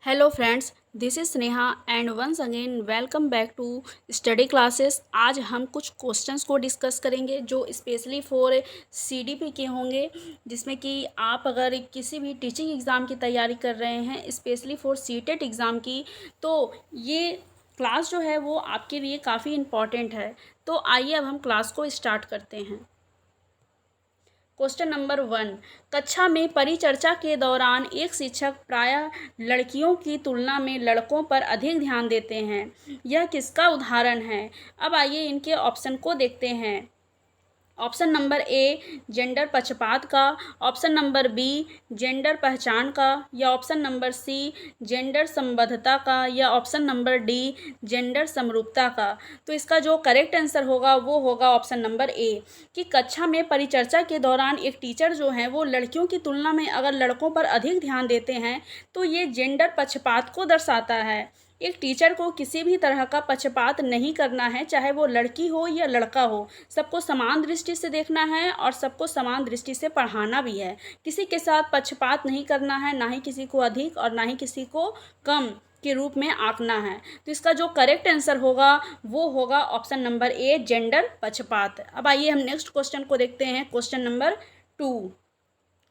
Hello friends, this is Sneha and once again welcome back to study classes. आज हम कुछ questions को discuss करेंगे जो स्पेशली फॉर सीडीपी के होंगे, जिसमें कि आप अगर किसी भी टीचिंग एग्ज़ाम की तैयारी कर रहे हैं, स्पेशली फॉर सीटेट एग्ज़ाम की, तो ये क्लास जो है वो आपके लिए काफ़ी इम्पॉर्टेंट है। तो आइए अब हम क्लास को स्टार्ट करते हैं। क्वेश्चन नंबर 1, कक्षा में परिचर्चा के दौरान एक शिक्षक प्रायः लड़कियों की तुलना में लड़कों पर अधिक ध्यान देते हैं। यह किसका उदाहरण है? अब आइए इनके ऑप्शन को देखते हैं। ऑप्शन नंबर ए जेंडर पक्षपात का, ऑप्शन नंबर बी जेंडर पहचान का, या ऑप्शन नंबर सी जेंडर संबद्धता का, या ऑप्शन नंबर डी जेंडर समरूपता का। तो इसका जो करेक्ट आंसर होगा वो होगा ऑप्शन नंबर ए, कि कक्षा में परिचर्चा के दौरान एक टीचर जो हैं वो लड़कियों की तुलना में अगर लड़कों पर अधिक ध्यान देते हैं तो ये जेंडर पक्षपात को दर्शाता है। एक टीचर को किसी भी तरह का पक्षपात नहीं करना है, चाहे वो लड़की हो या लड़का हो, सबको समान दृष्टि से देखना है और सबको समान दृष्टि से पढ़ाना भी है। किसी के साथ पक्षपात नहीं करना है, ना ही किसी को अधिक और ना ही किसी को कम के रूप में आंकना है। तो इसका जो करेक्ट आंसर होगा वो होगा ऑप्शन नंबर ए जेंडर पक्षपात। अब आइए हम नेक्स्ट क्वेश्चन को देखते हैं। क्वेश्चन नंबर 2,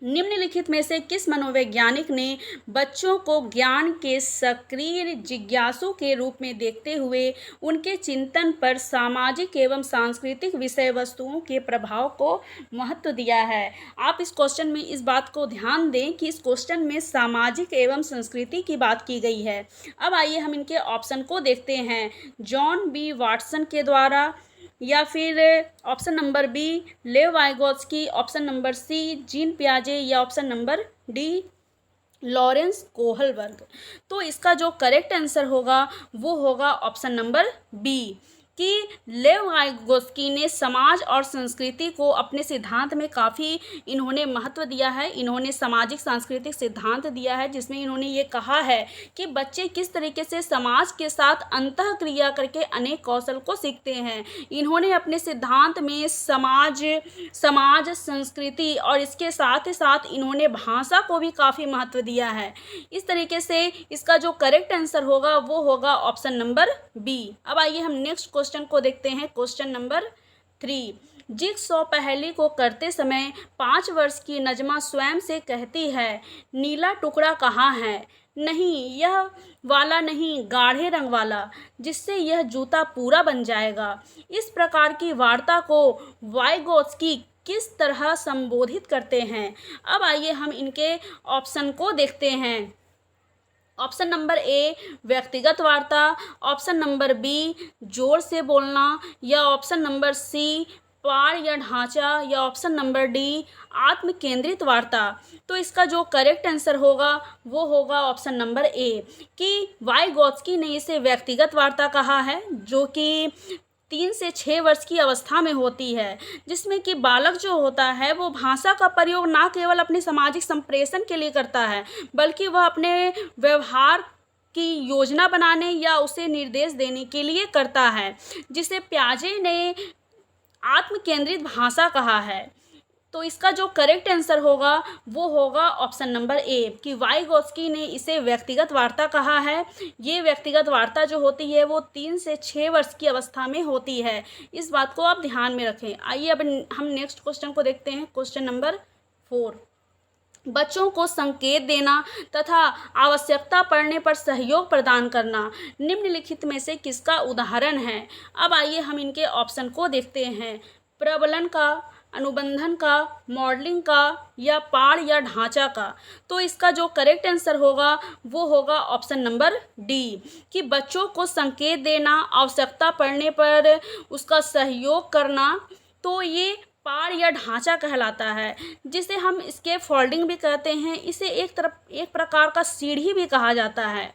निम्नलिखित में से किस मनोवैज्ञानिक ने बच्चों को ज्ञान के सक्रिय जिज्ञासु के रूप में देखते हुए उनके चिंतन पर सामाजिक एवं सांस्कृतिक विषय वस्तुओं के प्रभाव को महत्व दिया है? आप इस क्वेश्चन में इस बात को ध्यान दें कि इस क्वेश्चन में सामाजिक एवं संस्कृति की बात की गई है। अब आइए हम इनके ऑप्शन को देखते हैं। जॉन बी वाटसन के द्वारा, या फिर option number B Lev Vygotsky, option number C Jean पियाजे, या option number D Lawrence Kohlberg. तो इसका जो करेक्ट आंसर होगा वो होगा ऑप्शन नंबर बी, कि लेव वाइगोत्स्की ने समाज और संस्कृति को अपने सिद्धांत में काफ़ी इन्होंने महत्व दिया है। इन्होंने सामाजिक सांस्कृतिक सिद्धांत दिया है जिसमें इन्होंने ये कहा है कि बच्चे किस तरीके से समाज के साथ अंतःक्रिया करके अनेक कौशल को सीखते हैं। इन्होंने अपने सिद्धांत में समाज संस्कृति और इसके साथ ही साथ इन्होंने भाषा को भी काफ़ी महत्व दिया है। इस तरीके से इसका जो करेक्ट आंसर होगा वो होगा ऑप्शन नंबर बी। अब आइए हम नेक्स्ट क्वेश्चन को देखते हैं। क्वेश्चन नंबर 3, जिगसॉ पहेली को करते समय 5 वर्ष की नजमा स्वयं से कहती है, नीला टुकड़ा कहाँ है? नहीं, यह वाला नहीं, गाढ़े रंग वाला, जिससे यह जूता पूरा बन जाएगा। इस प्रकार की वार्ता को वाइगोत्स्की किस तरह संबोधित करते हैं? अब आइए हम इनके ऑप्शन को देखते हैं। ऑप्शन नंबर ए व्यक्तिगत वार्ता, ऑप्शन नंबर बी जोर से बोलना, या ऑप्शन नंबर सी पार या ढांचा, या ऑप्शन नंबर डी आत्म केंद्रित वार्ता। तो इसका जो करेक्ट आंसर होगा वो होगा ऑप्शन नंबर ए, कि वाइगोत्स्की ने इसे व्यक्तिगत वार्ता कहा है, जो कि 3 से 6 वर्ष की अवस्था में होती है, जिसमें कि बालक जो होता है वो भाषा का प्रयोग ना केवल अपने सामाजिक संप्रेषण के लिए करता है, बल्कि वह अपने व्यवहार की योजना बनाने या उसे निर्देश देने के लिए करता है, जिसे पियाजे ने आत्म केंद्रित भाषा कहा है। तो इसका जो करेक्ट आंसर होगा वो होगा ऑप्शन नंबर ए, कि वाइगोत्स्की ने इसे व्यक्तिगत वार्ता कहा है। ये व्यक्तिगत वार्ता जो होती है वो 3 से 6 वर्ष की अवस्था में होती है। इस बात को आप ध्यान में रखें। आइए अब हम नेक्स्ट क्वेश्चन को देखते हैं। क्वेश्चन नंबर 4, बच्चों को संकेत देना तथा आवश्यकता पड़ने पर सहयोग प्रदान करना निम्नलिखित में से किसका उदाहरण है? अब आइए हम इनके ऑप्शन को देखते हैं। प्रबलन का, अनुबंधन का, मॉडलिंग का, या पाड़ या ढांचा का। तो इसका जो करेक्ट आंसर होगा वो होगा ऑप्शन नंबर डी, कि बच्चों को संकेत देना, आवश्यकता पड़ने पर उसका सहयोग करना, तो ये पाड़ या ढांचा कहलाता है, जिसे हम इसके फोल्डिंग भी कहते हैं। इसे एक प्रकार का सीढ़ी भी कहा जाता है।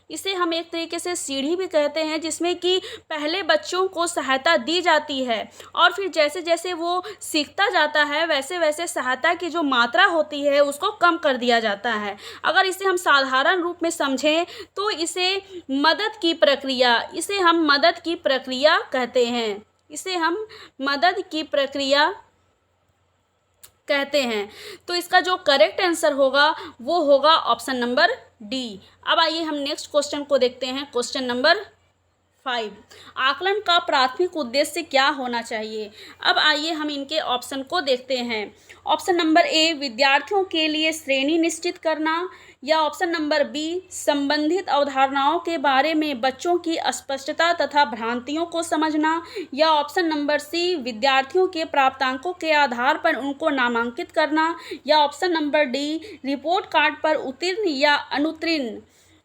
इसे हम एक तरीके से सीढ़ी भी कहते हैं, जिसमें कि पहले बच्चों को सहायता दी जाती है और फिर जैसे जैसे वो सीखता जाता है वैसे वैसे सहायता की जो मात्रा होती है उसको कम कर दिया जाता है। अगर इसे हम साधारण रूप में समझें तो इसे हम मदद की प्रक्रिया कहते हैं। इसे हम मदद की प्रक्रिया कहते हैं। तो इसका जो करेक्ट आंसर होगा वो होगा ऑप्शन नंबर डी। अब आइए हम नेक्स्ट क्वेश्चन को देखते हैं, क्वेश्चन नंबर 5। आकलन का प्राथमिक उद्देश्य क्या होना चाहिए। अब आइए हम इनके ऑप्शन को देखते हैं। ऑप्शन नंबर ए, विद्यार्थियों के लिए श्रेणी निश्चित करना, या ऑप्शन नंबर बी, संबंधित अवधारणाओं के बारे में बच्चों की अस्पष्टता तथा भ्रांतियों को समझना, या ऑप्शन नंबर सी, विद्यार्थियों के प्राप्तांकों के आधार पर उनको नामांकित करना, या option number D, report card पर उत्तीर्ण या अनुत्तीर्ण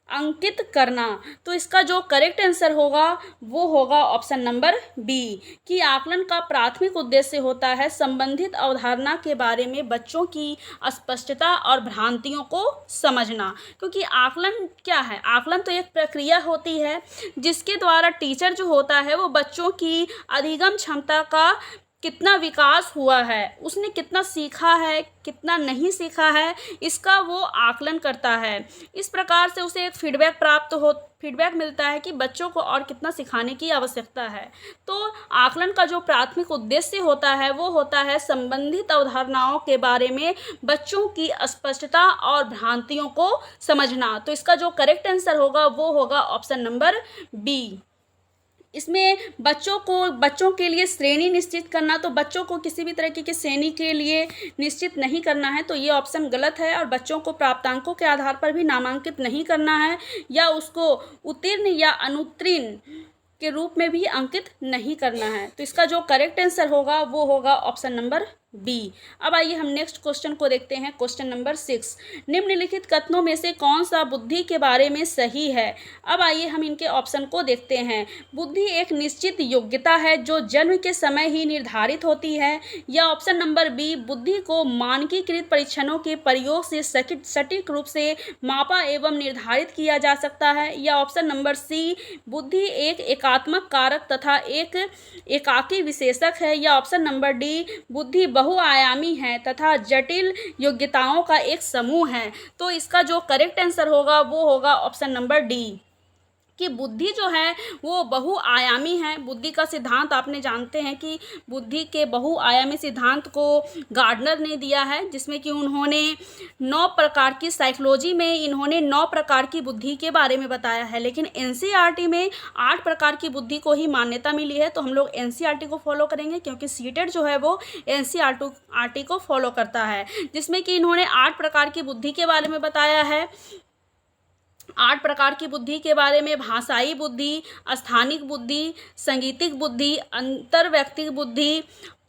अंकित करना। तो इसका जो करेक्ट आंसर होगा वो होगा ऑप्शन नंबर बी, कि आकलन का प्राथमिक उद्देश्य होता है संबंधित अवधारणा के बारे में बच्चों की अस्पष्टता और भ्रांतियों को समझना। क्योंकि आकलन क्या है, आकलन तो एक प्रक्रिया होती है जिसके द्वारा टीचर जो होता है वो बच्चों की अधिगम क्षमता का कितना विकास हुआ है, उसने कितना सीखा है, कितना नहीं सीखा है, इसका वो आकलन करता है। इस प्रकार से उसे एक फीडबैक मिलता है कि बच्चों को और कितना सिखाने की आवश्यकता है। तो आकलन का जो प्राथमिक उद्देश्य होता है वो होता है संबंधित अवधारणाओं के बारे में बच्चों की अस्पष्टता और भ्रांतियों को समझना। तो इसका जो करेक्ट आंसर होगा वो होगा ऑप्शन नंबर बी। इसमें बच्चों के लिए श्रेणी निश्चित करना, तो बच्चों को किसी भी तरीके की श्रेणी के लिए निश्चित नहीं करना है, तो ये ऑप्शन गलत है। और बच्चों को प्राप्तांकों के आधार पर भी नामांकित नहीं करना है, या उसको उत्तीर्ण या अनुत्तीर्ण के रूप में भी अंकित नहीं करना है। तो इसका जो करेक्ट आंसर होगा वो होगा ऑप्शन नंबर बी। अब आइए हम नेक्स्ट क्वेश्चन को देखते हैं, क्वेश्चन नंबर 6। निम्नलिखित कथनों में से कौन सा बुद्धि के बारे में सही है। अब आइए हम इनके ऑप्शन को देखते हैं। बुद्धि एक निश्चित योग्यता है जो जन्म के समय ही निर्धारित होती है, या ऑप्शन नंबर बी, बुद्धि को मानकीकृत परीक्षणों के प्रयोग से सटीक रूप से मापा एवं निर्धारित किया जा सकता है, या ऑप्शन नंबर सी, बुद्धि एक एकात्मक कारक तथा एक एकाकी विशेषक है, या ऑप्शन नंबर डी, बुद्धि बहुआयामी है तथा जटिल योग्यताओं का एक समूह है। तो इसका जो करेक्ट आंसर होगा वो होगा ऑप्शन नंबर डी, कि बुद्धि जो है वो बहुआयामी है। बुद्धि का सिद्धांत आपने जानते हैं कि बुद्धि के बहुआयामी सिद्धांत को गार्डनर ने दिया है, जिसमें कि उन्होंने 9 प्रकार की साइकोलॉजी में इन्होंने 9 प्रकार की बुद्धि के बारे में बताया है, लेकिन एनसीईआरटी में 8 प्रकार की बुद्धि को ही मान्यता मिली है। तो हम लोग एनसीईआरटी को फॉलो करेंगे, क्योंकि सीटेट जो है वो एनसीईआरटी को फॉलो करता है, जिसमें कि इन्होंने 8 प्रकार की बुद्धि के बारे में बताया है। 8 प्रकार की बुद्धि के बारे में भाषाई बुद्धि, स्थानिक बुद्धि, संगीतिक बुद्धि, अंतर्वैयक्तिक बुद्धि,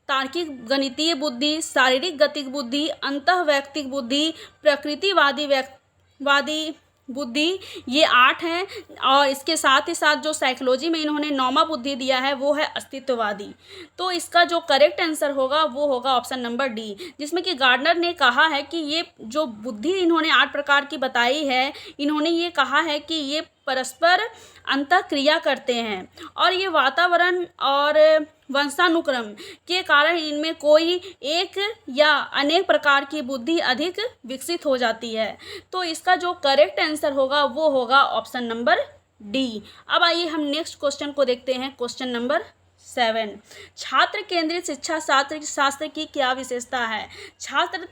तार्किक गणितीय बुद्धि, शारीरिक गतिक बुद्धि, अंतःवैयक्तिक बुद्धि, प्रकृतिवादी बुद्धि, ये 8 हैं। और इसके साथ ही साथ जो साइकोलॉजी में इन्होंने 9वां बुद्धि दिया है वो है अस्तित्ववादी। तो इसका जो करेक्ट आंसर होगा वो होगा ऑप्शन नंबर डी, जिसमें कि गार्डनर ने कहा है कि ये जो बुद्धि इन्होंने 8 प्रकार की बताई है, इन्होंने ये कहा है कि ये परस्पर अंतःक्रिया करते हैं और ये वातावरण और वंशानुक्रम के कारण इनमें कोई एक या अनेक प्रकार की बुद्धि अधिक विकसित हो जाती है। तो इसका जो करेक्ट आंसर होगा वो होगा ऑप्शन नंबर डी। अब आइए हम नेक्स्ट क्वेश्चन को देखते हैं, क्वेश्चन नंबर 7। छात्र केंद्रित शिक्षा शास्त्र की क्या विशेषता है। छात्र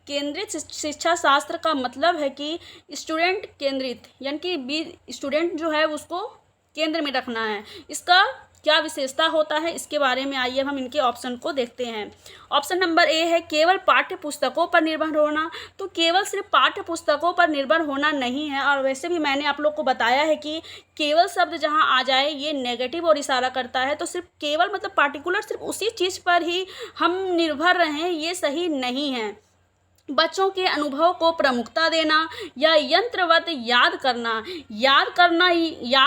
केंद्रित शिक्षा शास्त्र का मतलब है कि स्टूडेंट केंद्रित, यानी कि स्टूडेंट जो है उसको केंद्र में रखना है। इसका क्या विशेषता होता है, इसके बारे में आइए हम इनके ऑप्शन को देखते हैं। ऑप्शन नंबर ए है केवल पाठ्य पुस्तकों पर निर्भर होना। तो केवल सिर्फ पाठ्य पुस्तकों पर निर्भर होना नहीं है, और वैसे भी मैंने आप लोग को बताया है कि केवल शब्द जहां आ जाए ये नेगेटिव और इशारा करता है। तो सिर्फ केवल मतलब पार्टिकुलर सिर्फ उसी चीज़ पर ही हम निर्भर रहें, ये सही नहीं है। बच्चों के अनुभव को प्रमुखता देना या यंत्रवत याद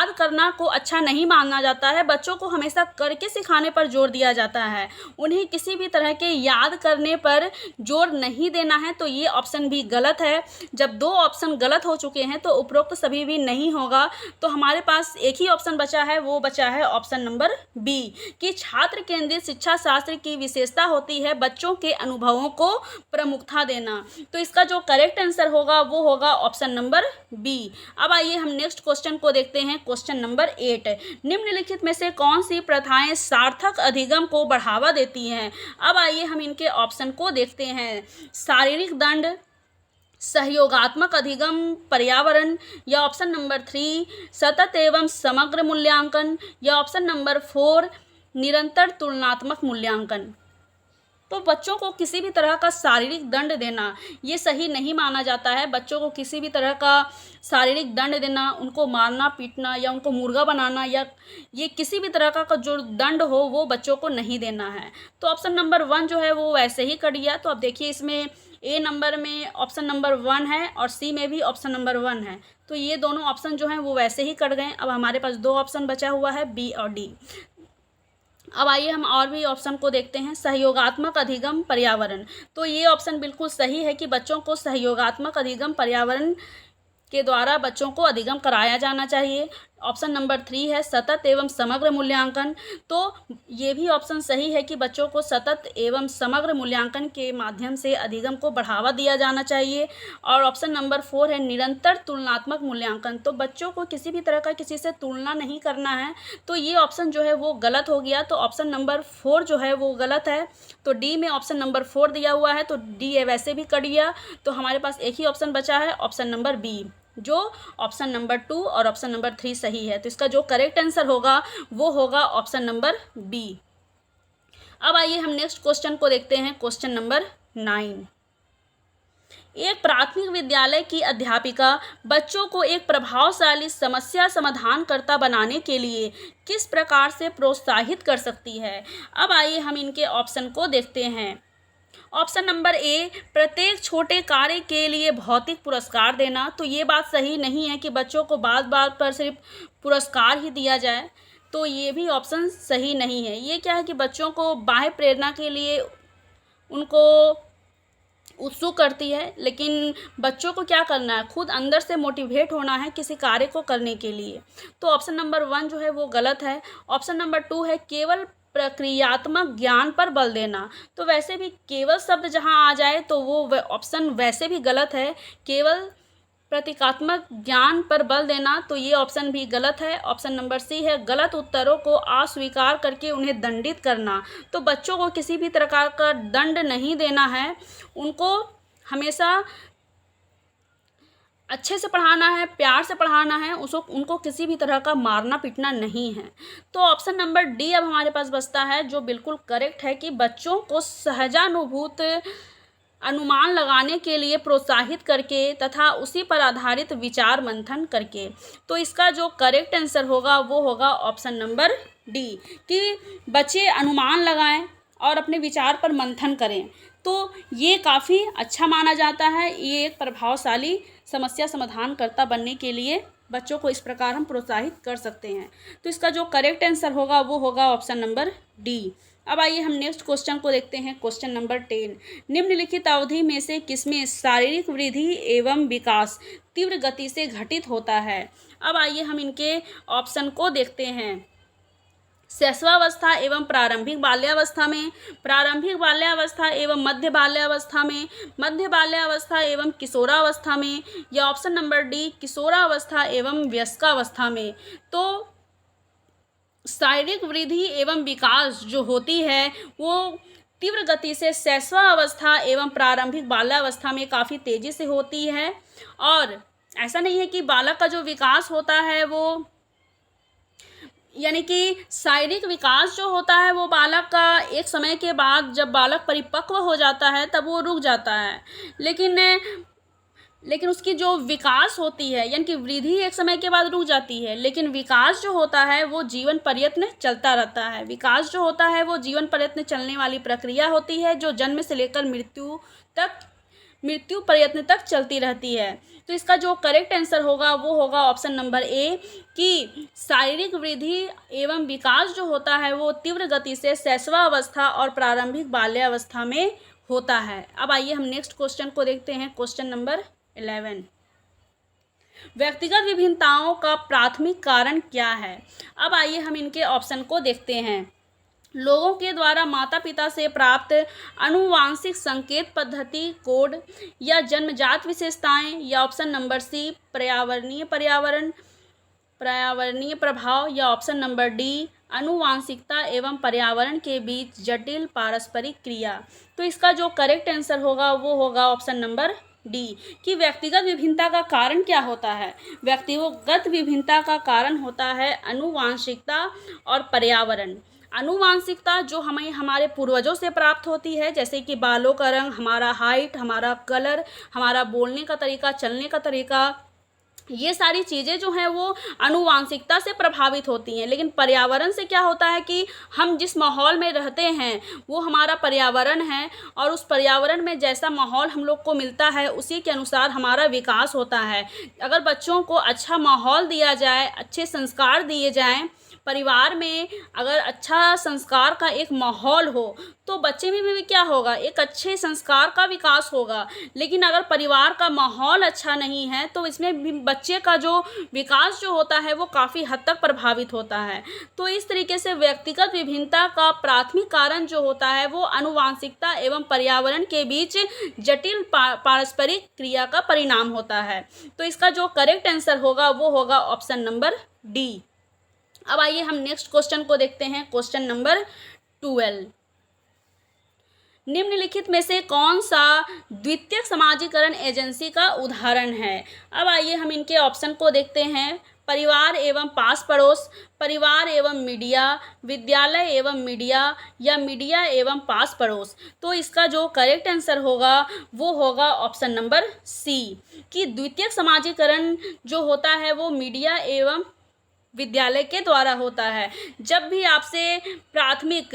करना को अच्छा नहीं माना जाता है। बच्चों को हमेशा करके सिखाने पर जोर दिया जाता है, उन्हें किसी भी तरह के याद करने पर जोर नहीं देना है। तो ये ऑप्शन भी गलत है। जब 2 ऑप्शन गलत हो चुके हैं तो उपरोक्त सभी भी नहीं होगा। तो हमारे पास एक ही ऑप्शन बचा है, वो बचा है ऑप्शन नंबर बी, कि छात्र केंद्रित शिक्षा शास्त्र की विशेषता होती है बच्चों के अनुभवों को प्रमुखता देना। तो इसका जो करेक्ट आंसर होगा वो होगा ऑप्शन नंबर बी। अब आइए हम नेक्स्ट क्वेश्चन को देखते हैं, क्वेश्चन नंबर 8। निम्नलिखित में से कौन सी प्रथाएं सार्थक अधिगम को बढ़ावा देती हैं। अब आइए हम इनके ऑप्शन को देखते हैं। शारीरिक दंड, सहयोगात्मक अधिगम पर्यावरण, या ऑप्शन नंबर 3 सतत एवं समग्र मूल्यांकन, या ऑप्शन नंबर 4 निरंतर तुलनात्मक मूल्यांकन। तो बच्चों को किसी भी तरह का शारीरिक दंड देना ये सही नहीं माना जाता है। बच्चों को किसी भी तरह का शारीरिक दंड देना, उनको मारना पीटना या उनको मुर्गा बनाना या ये किसी भी तरह का जो दंड हो वो बच्चों को नहीं देना है। तो ऑप्शन नंबर 1 जो है वो वैसे ही कट गया। तो अब देखिए इसमें ए नंबर में ऑप्शन नंबर 1 है और सी में भी ऑप्शन नंबर 1 है। तो ये दोनों ऑप्शन जो हैं वो वैसे ही कट गए। अब हमारे पास 2 ऑप्शन बचा हुआ है, बी और डी। अब आइए हम और भी ऑप्शन को देखते हैं। सहयोगात्मक अधिगम पर्यावरण, तो ये ऑप्शन बिल्कुल सही है कि बच्चों को सहयोगात्मक अधिगम पर्यावरण के द्वारा बच्चों को अधिगम कराया जाना चाहिए। ऑप्शन नंबर 3 है सतत एवं समग्र मूल्यांकन, तो ये भी ऑप्शन सही है कि बच्चों को सतत एवं समग्र मूल्यांकन के माध्यम से अधिगम को बढ़ावा दिया जाना चाहिए। और ऑप्शन नंबर 4 है निरंतर तुलनात्मक मूल्यांकन, तो बच्चों को किसी भी तरह का किसी से तुलना नहीं करना है। तो ये ऑप्शन जो है वो गलत हो गया। तो ऑप्शन नंबर 4 जो है वो गलत है। तो डी में ऑप्शन नंबर 4 दिया हुआ है, तो डी वैसे भी कट गया। तो हमारे पास एक ही ऑप्शन बचा है, ऑप्शन नंबर बी, जो ऑप्शन नंबर 2 और ऑप्शन नंबर 3 सही है। तो इसका जो करेक्ट आंसर होगा वो होगा ऑप्शन नंबर बी। अब आइए हम नेक्स्ट क्वेश्चन को देखते हैं, क्वेश्चन नंबर 9। एक प्राथमिक विद्यालय की अध्यापिका बच्चों को एक प्रभावशाली समस्या समाधानकर्ता बनाने के लिए किस प्रकार से प्रोत्साहित कर सकती है। अब आइए हम इनके ऑप्शन को देखते हैं। ऑप्शन नंबर ए प्रत्येक छोटे कार्य के लिए भौतिक पुरस्कार देना, तो ये बात सही नहीं है कि बच्चों को बात बात पर सिर्फ पुरस्कार ही दिया जाए। तो ये भी ऑप्शन सही नहीं है। ये क्या है कि बच्चों को बाह्य प्रेरणा के लिए उनको उत्सुक करती है, लेकिन बच्चों को क्या करना है, खुद अंदर से मोटिवेट होना है किसी कार्य को करने के लिए। तो ऑप्शन नंबर 1 जो है वो गलत है। ऑप्शन नंबर 2 है केवल प्रक्रियात्मक ज्ञान पर बल देना, तो वैसे भी केवल शब्द जहाँ आ जाए तो वो ऑप्शन वैसे भी गलत है। केवल प्रतीकात्मक ज्ञान पर बल देना, तो ये ऑप्शन भी गलत है। ऑप्शन नंबर सी है गलत उत्तरों को अस्वीकार करके उन्हें दंडित करना, तो बच्चों को किसी भी प्रकार का दंड नहीं देना है, उनको हमेशा अच्छे से पढ़ाना है, प्यार से पढ़ाना है, उनको किसी भी तरह का मारना पीटना नहीं है। तो ऑप्शन नंबर डी अब हमारे पास बचता है, जो बिल्कुल करेक्ट है कि बच्चों को सहजानुभूत अनुमान लगाने के लिए प्रोत्साहित करके तथा उसी पर आधारित विचार मंथन करके। तो इसका जो करेक्ट आंसर होगा वो होगा ऑप्शन नंबर डी, कि बच्चे अनुमान लगाएं और अपने विचार पर मंथन करें। तो ये काफ़ी अच्छा माना जाता है। ये एक प्रभावशाली समस्या समाधानकर्ता बनने के लिए बच्चों को इस प्रकार हम प्रोत्साहित कर सकते हैं। तो इसका जो करेक्ट आंसर होगा वो होगा ऑप्शन नंबर डी। अब आइए हम नेक्स्ट क्वेश्चन को देखते हैं, क्वेश्चन नंबर 10। निम्नलिखित अवधि में से किसमें शारीरिक वृद्धि एवं विकास तीव्र गति से घटित होता है। अब आइए हम इनके ऑप्शन को देखते हैं। शैशवावस्था एवं प्रारंभिक बाल्यावस्था में, प्रारंभिक बाल्यावस्था एवं मध्य बाल्यावस्था में, मध्य बाल्यावस्था एवं किशोरावस्था में, या ऑप्शन नंबर डी किशोरावस्था एवं वयस्कावस्था में। तो शारीरिक वृद्धि एवं विकास जो होती है वो तीव्र गति से शैशवावस्था एवं प्रारंभिक बाल्यावस्था में काफ़ी तेज़ी से होती है। और ऐसा नहीं है कि बालक का जो विकास होता है वो, यानी कि शारीरिक विकास जो होता है वो बालक का एक समय के बाद जब बालक परिपक्व हो जाता है तब वो रुक जाता है, लेकिन उसकी जो विकास होती है, यानी कि वृद्धि एक समय के बाद रुक जाती है, लेकिन विकास जो होता है वो जीवन पर्यंत चलता रहता है। विकास जो होता है वो जीवन पर्यंत चलने वाली प्रक्रिया होती है, जो जन्म से लेकर मृत्यु पर्यंत तक चलती रहती है। तो इसका जो करेक्ट आंसर होगा वो होगा ऑप्शन नंबर ए, कि शारीरिक वृद्धि एवं विकास जो होता है वो तीव्र गति से शैशवावस्था और प्रारंभिक बाल्यावस्था में होता है। अब आइए हम नेक्स्ट क्वेश्चन को देखते हैं, क्वेश्चन नंबर 11। व्यक्तिगत विभिन्नताओं का प्राथमिक कारण क्या है। अब आइए हम इनके ऑप्शन को देखते हैं। लोगों के द्वारा माता पिता से प्राप्त आनुवांशिक संकेत पद्धति कोड, या जन्मजात विशेषताएं, या ऑप्शन नंबर सी पर्यावरणीय प्रभाव, या ऑप्शन नंबर डी आनुवांशिकता एवं पर्यावरण के बीच जटिल पारस्परिक क्रिया। तो इसका जो करेक्ट आंसर होगा वो होगा ऑप्शन नंबर डी कि व्यक्तिगत विभिन्नता का कारण क्या होता है। व्यक्तिगत विभिन्नता का कारण होता है आनुवांशिकता और पर्यावरण। आनुवांशिकता जो हमें हमारे पूर्वजों से प्राप्त होती है, जैसे कि बालों का रंग, हमारा हाइट, हमारा कलर, हमारा बोलने का तरीका, चलने का तरीका, ये सारी चीज़ें जो हैं वो आनुवांशिकता से प्रभावित होती हैं। लेकिन पर्यावरण से क्या होता है कि हम जिस माहौल में रहते हैं वो हमारा पर्यावरण है, और उस पर्यावरण में जैसा माहौल हम लोग को मिलता है उसी के अनुसार हमारा विकास होता है। अगर बच्चों को अच्छा माहौल दिया जाए, अच्छे संस्कार दिए जाएं, परिवार में अगर अच्छा संस्कार का एक माहौल हो तो बच्चे में भी क्या होगा, एक अच्छे संस्कार का विकास होगा। लेकिन अगर परिवार का माहौल अच्छा नहीं है तो इसमें भी बच्चे का जो विकास जो होता है वो काफ़ी हद तक प्रभावित होता है। तो इस तरीके से व्यक्तिगत विभिन्नता का प्राथमिक कारण जो होता है वो आनुवांशिकता एवं पर्यावरण के बीच जटिल पारस्परिक क्रिया का परिणाम होता है। तो इसका जो करेक्ट आंसर होगा वो होगा ऑप्शन नंबर डी। अब आइए हम नेक्स्ट क्वेश्चन को देखते हैं, क्वेश्चन नंबर 12। निम्नलिखित में से कौन सा द्वितीयक समाजीकरण एजेंसी का उदाहरण है। अब आइए हम इनके ऑप्शन को देखते हैं। परिवार एवं पास पड़ोस, परिवार एवं मीडिया, विद्यालय एवं मीडिया, या मीडिया एवं पास पड़ोस। तो इसका जो करेक्ट आंसर होगा वो होगा ऑप्शन नंबर सी कि द्वितीयक समाजीकरण जो होता है वो मीडिया एवं विद्यालय के द्वारा होता है। जब भी आपसे प्राथमिक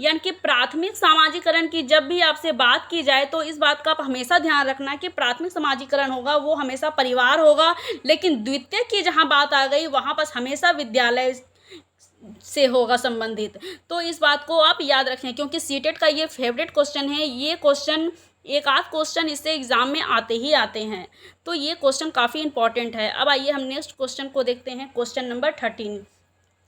यानी कि प्राथमिक समाजीकरण की जब भी आपसे बात की जाए तो इस बात का आप हमेशा ध्यान रखना कि प्राथमिक समाजीकरण होगा वो हमेशा परिवार होगा, लेकिन द्वितीय की जहाँ बात आ गई वहाँ पर हमेशा विद्यालय से होगा संबंधित। तो इस बात को आप याद रखें क्योंकि सीटेट का ये फेवरेट क्वेश्चन है। ये क्वेश्चन एक आध क्वेश्चन इससे एग्जाम में आते ही आते हैं, तो ये क्वेश्चन काफ़ी इंपॉर्टेंट है। अब आइए हम नेक्स्ट क्वेश्चन को देखते हैं, क्वेश्चन नंबर 13।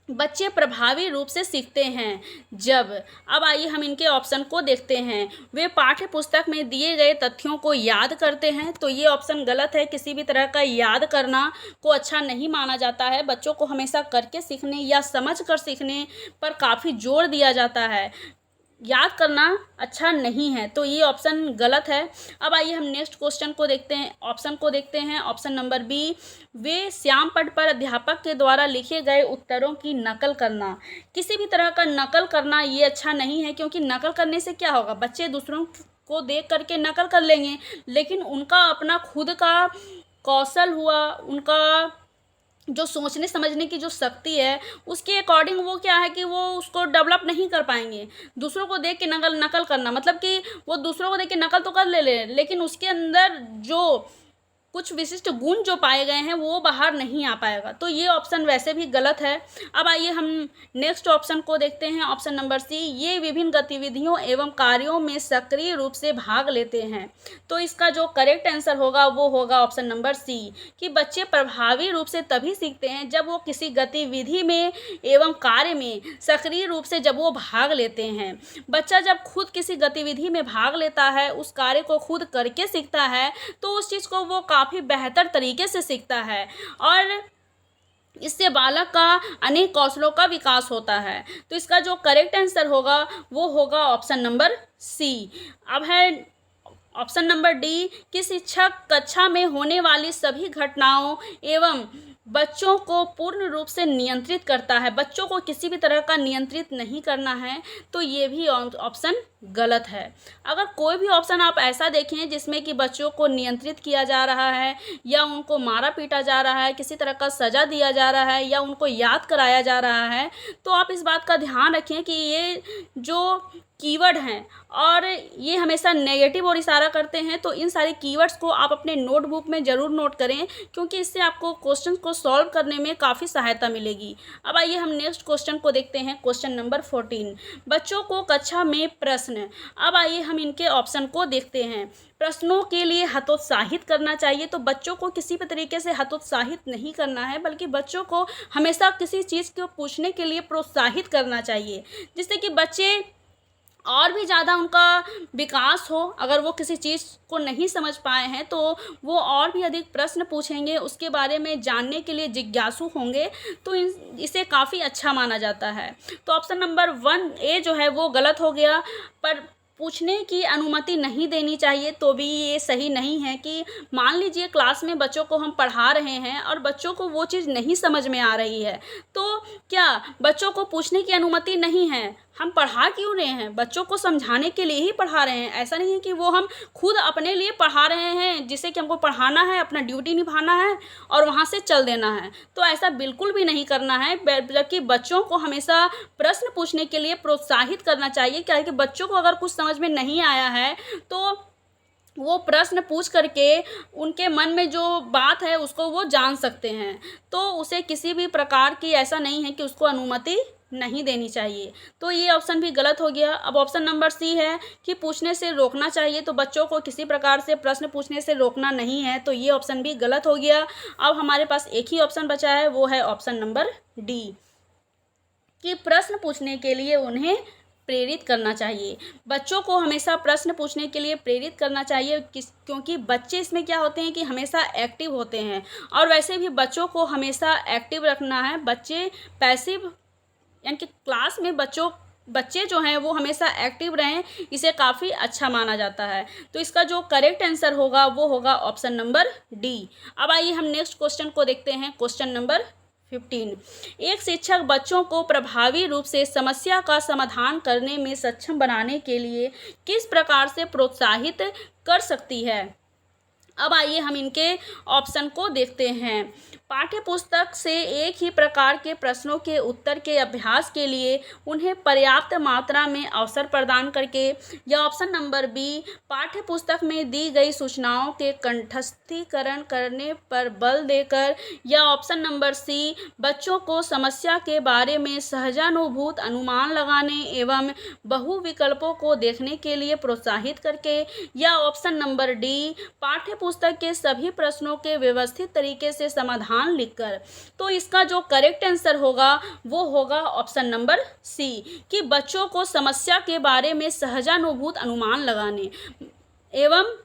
बच्चे प्रभावी रूप से सीखते हैं जब। अब आइए हम इनके ऑप्शन को देखते हैं। वे पाठ्य पुस्तक में दिए गए तथ्यों को याद करते हैं। तो ये ऑप्शन गलत है। किसी भी तरह का याद करना को अच्छा नहीं माना जाता है। बच्चों को हमेशा करके सीखने या समझ कर सीखने पर काफ़ी जोर दिया जाता है। याद करना अच्छा नहीं है, तो ये ऑप्शन गलत है। अब आइए हम नेक्स्ट क्वेश्चन को देखते हैं, ऑप्शन को देखते हैं। ऑप्शन नंबर बी, वे श्याम पट पर अध्यापक के द्वारा लिखे गए उत्तरों की नकल करना। किसी भी तरह का नकल करना ये अच्छा नहीं है, क्योंकि नकल करने से क्या होगा, बच्चे दूसरों को देख करके नकल कर लेंगे, लेकिन उनका अपना खुद का कौशल हुआ, उनका जो सोचने समझने की जो शक्ति है उसके अकॉर्डिंग वो क्या है कि वो उसको डेवलप नहीं कर पाएंगे। दूसरों को देख के नकल करना मतलब कि वो दूसरों को देख के नकल तो कर ले लेकिन उसके अंदर जो कुछ विशिष्ट गुण जो पाए गए हैं वो बाहर नहीं आ पाएगा। तो ये ऑप्शन वैसे भी गलत है। अब आइए हम नेक्स्ट ऑप्शन को देखते हैं, ऑप्शन नंबर सी, ये विभिन्न गतिविधियों एवं कार्यों में सक्रिय रूप से भाग लेते हैं। तो इसका जो करेक्ट आंसर होगा वो होगा ऑप्शन नंबर सी कि बच्चे प्रभावी रूप से तभी सीखते हैं जब वो किसी गतिविधि में एवं कार्य में सक्रिय रूप से जब वो भाग लेते हैं। बच्चा जब खुद किसी गतिविधि में भाग लेता है, उस कार्य को खुद करके सीखता है, तो उस चीज़ को वो काफ़ी बेहतर तरीके से सीखता है और इससे बालक का अनेक कौशलों का विकास होता है। तो इसका जो करेक्ट आंसर होगा वो होगा ऑप्शन नंबर सी। अब है ऑप्शन नंबर डी कि शिक्षक कक्षा में होने वाली सभी घटनाओं एवं बच्चों को पूर्ण रूप से नियंत्रित करता है। बच्चों को किसी भी तरह का नियंत्रित नहीं करना है, तो ये भी ऑप्शन गलत है। अगर कोई भी ऑप्शन आप ऐसा देखें जिसमें कि बच्चों को नियंत्रित किया जा रहा है या उनको मारा पीटा जा रहा है, किसी तरह का सज़ा दिया जा रहा है या उनको याद कराया जा रहा है, तो आप इस बात का ध्यान रखें कि ये जो कीवर्ड हैं और ये हमेशा नेगेटिव और इशारा करते हैं। तो इन सारे कीवर्ड्स को आप अपने नोटबुक में ज़रूर नोट करें, क्योंकि इससे आपको क्वेश्चन को सॉल्व करने में काफ़ी सहायता मिलेगी। अब आइए हम नेक्स्ट क्वेश्चन को देखते हैं, क्वेश्चन नंबर 14, बच्चों को कक्षा में प्रश्न। अब आइए हम इनके ऑप्शन को देखते हैं। प्रश्नों के लिए हतोत्साहित करना चाहिए, तो बच्चों को किसी भी तरीके से हतोत्साहित नहीं करना है, बल्कि बच्चों को हमेशा किसी चीज़ को पूछने के लिए प्रोत्साहित करना चाहिए, जिससे कि बच्चे और भी ज़्यादा उनका विकास हो। अगर वो किसी चीज़ को नहीं समझ पाए हैं तो वो और भी अधिक प्रश्न पूछेंगे, उसके बारे में जानने के लिए जिज्ञासु होंगे, तो इसे काफ़ी अच्छा माना जाता है। तो ऑप्शन नंबर 1 ए जो है वो गलत हो गया, पर पूछने की अनुमति नहीं देनी चाहिए, तो भी ये सही नहीं है कि मान लीजिए क्लास में बच्चों को हम पढ़ा रहे हैं और बच्चों को वो चीज़ नहीं समझ में आ रही है, तो क्या बच्चों को पूछने की अनुमति नहीं है? हम पढ़ा क्यों रहे हैं? बच्चों को समझाने के लिए ही पढ़ा रहे हैं। ऐसा नहीं है कि वो हम खुद अपने लिए पढ़ा रहे हैं, जिससे कि हमको पढ़ाना है, अपना ड्यूटी निभाना है और वहाँ से चल देना है। तो ऐसा बिल्कुल भी नहीं करना है, जबकि बच्चों को हमेशा प्रश्न पूछने के लिए प्रोत्साहित करना चाहिए। क्या है कि बच्चों को अगर कुछ समझ में नहीं आया है तो वो प्रश्न पूछ करके उनके मन में जो बात है उसको वो जान सकते हैं। तो उसे किसी भी प्रकार की ऐसा नहीं है कि उसको अनुमति नहीं देनी चाहिए। तो ये ऑप्शन भी गलत हो गया। अब ऑप्शन नंबर सी है कि पूछने से रोकना चाहिए, तो बच्चों को किसी प्रकार से प्रश्न पूछने से रोकना नहीं है, तो ये ऑप्शन भी गलत हो गया। अब हमारे पास एक ही ऑप्शन बचा है, वो है ऑप्शन नंबर डी, कि प्रश्न पूछने के लिए उन्हें प्रेरित करना चाहिए। बच्चों को हमेशा प्रश्न पूछने के लिए प्रेरित करना चाहिए, क्योंकि बच्चे इसमें क्या होते हैं कि हमेशा एक्टिव होते हैं, और वैसे भी बच्चों को हमेशा एक्टिव रखना है। बच्चे पैसिव यानी कि क्लास में बच्चे जो हैं वो हमेशा एक्टिव रहें, इसे काफ़ी अच्छा माना जाता है। तो इसका जो करेक्ट आंसर होगा वो होगा ऑप्शन नंबर डी। अब आइए हम नेक्स्ट क्वेश्चन को देखते हैं। क्वेश्चन नंबर 15, एक शिक्षक बच्चों को प्रभावी रूप से समस्या का समाधान करने में सक्षम बनाने के लिए किस प्रकार से प्रोत्साहित कर सकती है? अब आइए हम इनके ऑप्शन को देखते हैं। पाठ्य पुस्तक से एक ही प्रकार के प्रश्नों के उत्तर के अभ्यास के लिए उन्हें पर्याप्त मात्रा में अवसर प्रदान करके, या ऑप्शन नंबर बी, पाठ्य पुस्तक में दी गई सूचनाओं के कंठस्थीकरण करने पर बल देकर, या ऑप्शन नंबर सी, बच्चों को समस्या के बारे में सहजानुभूत अनुमान लगाने एवं बहु विकल्पों को देखने के लिए प्रोत्साहित करके, या ऑप्शन नंबर डी, पाठ्य पुस्तक के सभी प्रश्नों के व्यवस्थित तरीके से समाधान लिखकर। तो इसका जो करेक्ट आंसर होगा वो होगा ऑप्शन नंबर सी, कि बच्चों को समस्या के बारे में सहजानुभूत अनुमान लगाने एवं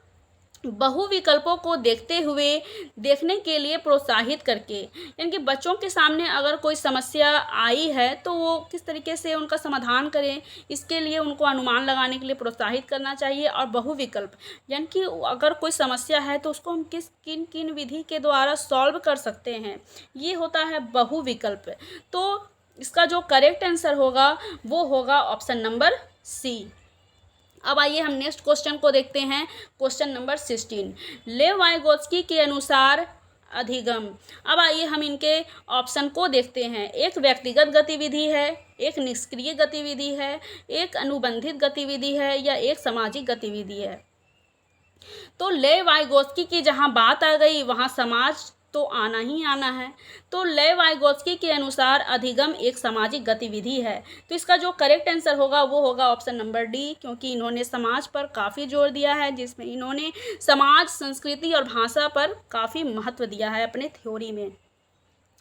बहु विकल्पों को देखने के लिए प्रोत्साहित करके। यानी कि बच्चों के सामने अगर कोई समस्या आई है तो वो किस तरीके से उनका समाधान करें, इसके लिए उनको अनुमान लगाने के लिए प्रोत्साहित करना चाहिए। और बहु विकल्प यानी कि अगर कोई समस्या है तो उसको हम किन किन विधि के द्वारा सॉल्व कर सकते हैं, ये होता है बहु विकल्प। तो इसका जो करेक्ट आंसर होगा वो होगा ऑप्शन नंबर सी। अब आइए हम नेक्स्ट क्वेश्चन को देखते हैं। क्वेश्चन नंबर 16, लेव वाइगोत्स्की के अनुसार अधिगम। अब आइए हम इनके ऑप्शन को देखते हैं। एक व्यक्तिगत गतिविधि है, एक निष्क्रिय गतिविधि है, एक अनुबंधित गतिविधि है, या एक सामाजिक गतिविधि है। तो लेव वाइगोत्स्की की जहाँ बात आ गई वहाँ समाज तो आना ही आना है। तो लेव वाइगोत्स्की के अनुसार अधिगम एक सामाजिक गतिविधि है। तो इसका जो करेक्ट आंसर होगा वो होगा ऑप्शन नंबर डी, क्योंकि इन्होंने समाज पर काफ़ी जोर दिया है, जिसमें इन्होंने समाज, संस्कृति और भाषा पर काफ़ी महत्व दिया है अपने थ्योरी में।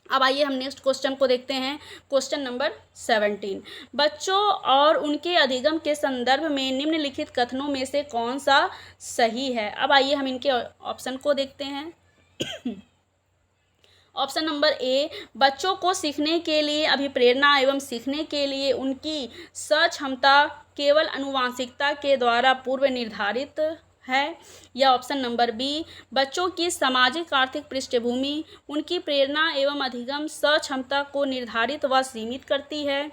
अब आइए हम नेक्स्ट क्वेश्चन को देखते हैं। क्वेश्चन नंबर 17, बच्चों और उनके अधिगम के संदर्भ में निम्नलिखित कथनों में से कौन सा सही है? अब आइए हम इनके ऑप्शन को देखते हैं। ऑप्शन नंबर ए, बच्चों को सीखने के लिए अभिप्रेरणा एवं सीखने के लिए उनकी सक्षमता केवल आनुवांशिकता के द्वारा पूर्व निर्धारित है, या ऑप्शन नंबर बी, बच्चों की सामाजिक आर्थिक पृष्ठभूमि उनकी प्रेरणा एवं अधिगम सक्षमता को निर्धारित व सीमित करती है,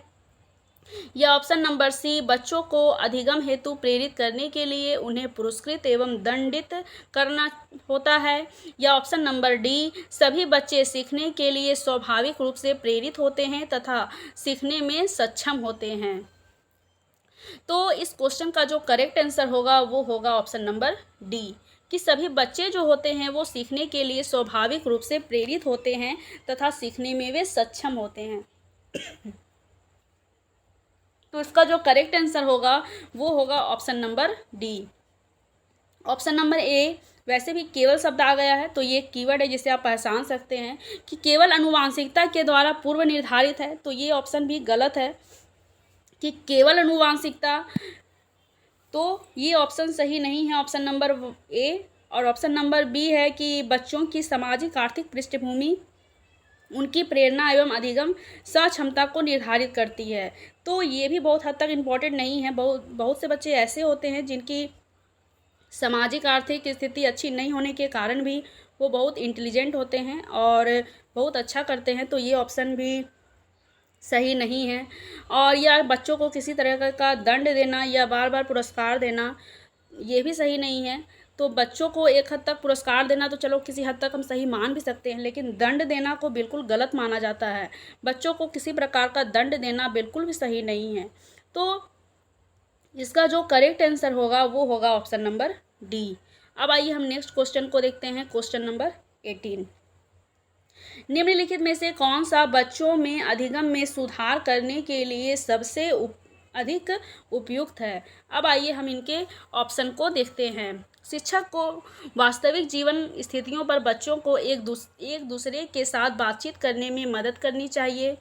या ऑप्शन नंबर सी, बच्चों को अधिगम हेतु प्रेरित करने के लिए उन्हें पुरस्कृत एवं दंडित करना होता है, या ऑप्शन नंबर डी, सभी बच्चे सीखने के लिए स्वाभाविक रूप से प्रेरित होते हैं तथा सीखने में सक्षम होते हैं। तो इस क्वेश्चन का जो करेक्ट आंसर होगा वो होगा ऑप्शन नंबर डी, कि सभी बच्चे जो होते हैं वो सीखने के लिए स्वाभाविक रूप से प्रेरित होते हैं तथा सीखने में वे सक्षम होते हैं। तो इसका जो करेक्ट आंसर होगा वो होगा option number D. Option number A वैसे भी केवल शब्द आ गया है, तो ये कीवर्ड है जिसे आप पहचान सकते हैं कि केवल आनुवांशिकता के द्वारा पूर्व निर्धारित है, तो ये ऑप्शन भी गलत है कि केवल आनुवांशिकता। तो ये ऑप्शन सही नहीं है, ऑप्शन नंबर ए। और ऑप्शन नंबर बी है कि बच्चों की सामाजिक आर्थिक पृष्ठभूमि उनकी प्रेरणा एवं अधिगम सक्षमता को निर्धारित करती है। तो ये भी बहुत हद तक इम्पोर्टेंट नहीं है। बहुत से बच्चे ऐसे होते हैं जिनकी सामाजिक आर्थिक स्थिति अच्छी नहीं होने के कारण भी वो बहुत इंटेलिजेंट होते हैं और बहुत अच्छा करते हैं, तो ये ऑप्शन भी सही नहीं है। और या बच्चों को किसी तरह का दंड देना या बार बार पुरस्कार देना, ये भी सही नहीं है। तो बच्चों को एक हद तक पुरस्कार देना तो चलो किसी हद तक हम सही मान भी सकते हैं, लेकिन दंड देना को बिल्कुल गलत माना जाता है। बच्चों को किसी प्रकार का दंड देना बिल्कुल भी सही नहीं है। तो इसका जो करेक्ट आंसर होगा वो होगा ऑप्शन नंबर डी। अब आइए हम नेक्स्ट क्वेश्चन को देखते हैं, क्वेश्चन नंबर 18। निम्नलिखित में से कौन सा बच्चों में अधिगम में सुधार करने के लिए सबसे अधिक उपयुक्त है। अब आइए हम इनके ऑप्शन को देखते हैं। शिक्षक को वास्तविक जीवन स्थितियों पर बच्चों को एक दूसरे के साथ बातचीत करने में मदद करनी चाहिए।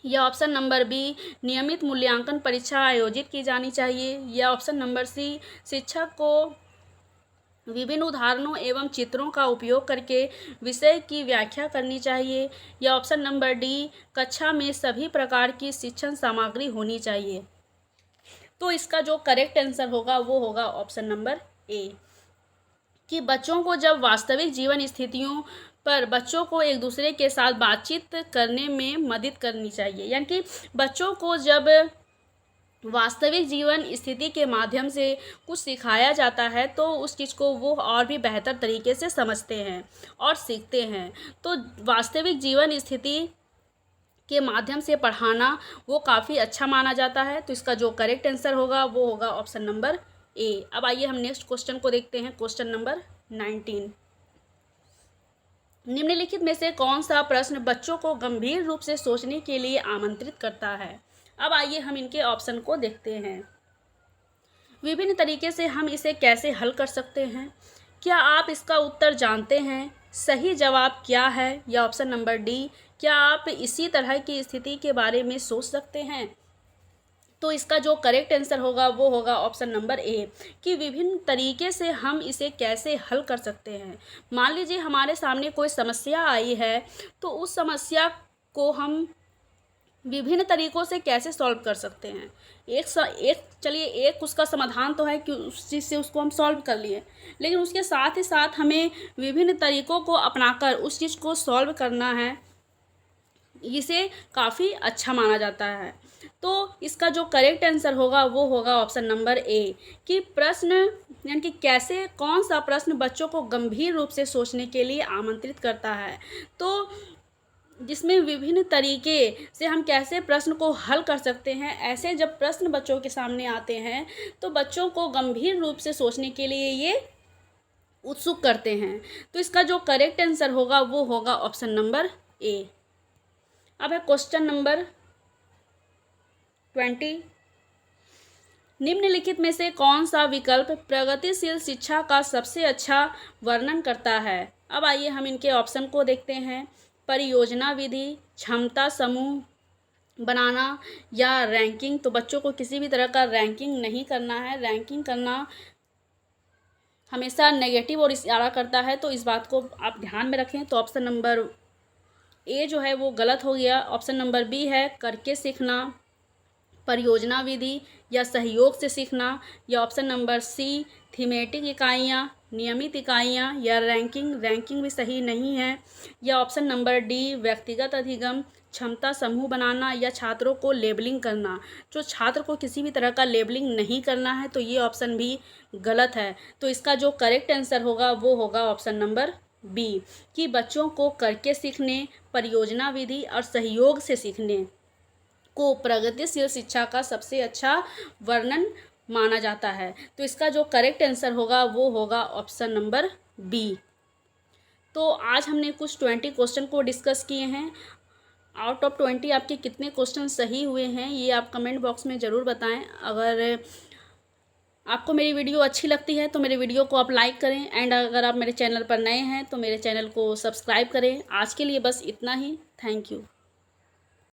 या ऑप्शन नंबर बी, नियमित मूल्यांकन परीक्षा आयोजित की जानी चाहिए। या ऑप्शन नंबर सी, शिक्षक को विभिन्न उदाहरणों एवं चित्रों का उपयोग करके विषय की व्याख्या करनी चाहिए। या ऑप्शन नंबर डी, कक्षा में सभी प्रकार की शिक्षण सामग्री होनी चाहिए। तो इसका जो करेक्ट आंसर होगा वो होगा ऑप्शन नंबर ए, कि बच्चों को जब वास्तविक जीवन स्थितियों पर बच्चों को एक दूसरे के साथ बातचीत करने में मदद करनी चाहिए। यानी कि बच्चों को जब वास्तविक जीवन स्थिति के माध्यम से कुछ सिखाया जाता है तो उस चीज़ को वो और भी बेहतर तरीके से समझते हैं और सीखते हैं। तो वास्तविक जीवन स्थिति के माध्यम से पढ़ाना वो काफ़ी अच्छा माना जाता है। तो इसका जो करेक्ट आंसर होगा वो होगा ऑप्शन नंबर ए। अब आइए हम नेक्स्ट क्वेश्चन को देखते हैं, क्वेश्चन नंबर 19। निम्नलिखित में से कौन सा प्रश्न बच्चों को गंभीर रूप से सोचने के लिए आमंत्रित करता है। अब आइए हम इनके ऑप्शन को देखते हैं। विभिन्न तरीके से हम इसे कैसे हल कर सकते हैं। क्या आप इसका उत्तर जानते हैं? सही जवाब क्या है? या ऑप्शन नंबर डी, क्या आप इसी तरह की स्थिति के बारे में सोच सकते हैं? तो इसका जो करेक्ट आंसर होगा वो होगा ऑप्शन नंबर ए, कि विभिन्न तरीके से हम इसे कैसे हल कर सकते हैं। मान लीजिए हमारे सामने कोई समस्या आई है, तो उस समस्या को हम विभिन्न तरीकों से कैसे सॉल्व कर सकते हैं। चलिए एक उसका समाधान तो है कि उस चीज़ से उसको हम सॉल्व कर लिए, लेकिन उसके साथ ही साथ हमें विभिन्न तरीकों को अपनाकर उस चीज़ को सॉल्व करना है, इसे काफ़ी अच्छा माना जाता है। तो इसका जो करेक्ट आंसर होगा वो होगा ऑप्शन नंबर ए, कि प्रश्न यानी कि कैसे कौन सा प्रश्न बच्चों को गंभीर रूप से सोचने के लिए आमंत्रित करता है। तो जिसमें विभिन्न तरीके से हम कैसे प्रश्न को हल कर सकते हैं, ऐसे जब प्रश्न बच्चों के सामने आते हैं तो बच्चों को गंभीर रूप से सोचने के लिए ये उत्सुक करते हैं। तो इसका जो करेक्ट आंसर होगा वो होगा ऑप्शन नंबर ए। अब है क्वेश्चन नंबर 20। निम्नलिखित में से कौन सा विकल्प प्रगतिशील शिक्षा का सबसे अच्छा वर्णन करता है। अब आइए हम इनके ऑप्शन को देखते हैं। परियोजना विधि, क्षमता समूह बनाना या रैंकिंग। तो बच्चों को किसी भी तरह का रैंकिंग नहीं करना है। रैंकिंग करना हमेशा नेगेटिव और इशारा करता है, तो इस बात को आप ध्यान में रखें। तो ऑप्शन नंबर ए जो है वो गलत हो गया। ऑप्शन नंबर बी है करके सीखना, परियोजना विधि या सहयोग से सीखना। या ऑप्शन नंबर सी, थीमेटिक इकाइयाँ, नियमित इकाइयाँ या रैंकिंग भी सही नहीं है। या ऑप्शन नंबर डी, व्यक्तिगत अधिगम, क्षमता समूह बनाना या छात्रों को लेबलिंग करना। जो छात्र को किसी भी तरह का लेबलिंग नहीं करना है, तो ये ऑप्शन भी गलत है। तो इसका जो करेक्ट आंसर होगा वो होगा ऑप्शन नंबर बी, कि बच्चों को करके सीखने, परियोजना विधि और सहयोग से सीखने को प्रगतिशील शिक्षा का सबसे अच्छा वर्णन माना जाता है। तो इसका जो करेक्ट आंसर होगा वो होगा ऑप्शन नंबर बी। तो आज हमने कुछ 20 क्वेश्चन को डिस्कस किए हैं। आउट ऑफ 20 आपके कितने क्वेश्चन सही हुए हैं ये आप कमेंट बॉक्स में ज़रूर बताएं। अगर आपको मेरी वीडियो अच्छी लगती है तो मेरे वीडियो को आप लाइक करें, एंड अगर आप मेरे चैनल पर नए हैं तो मेरे चैनल को सब्सक्राइब करें। आज के लिए बस इतना ही। Thank you.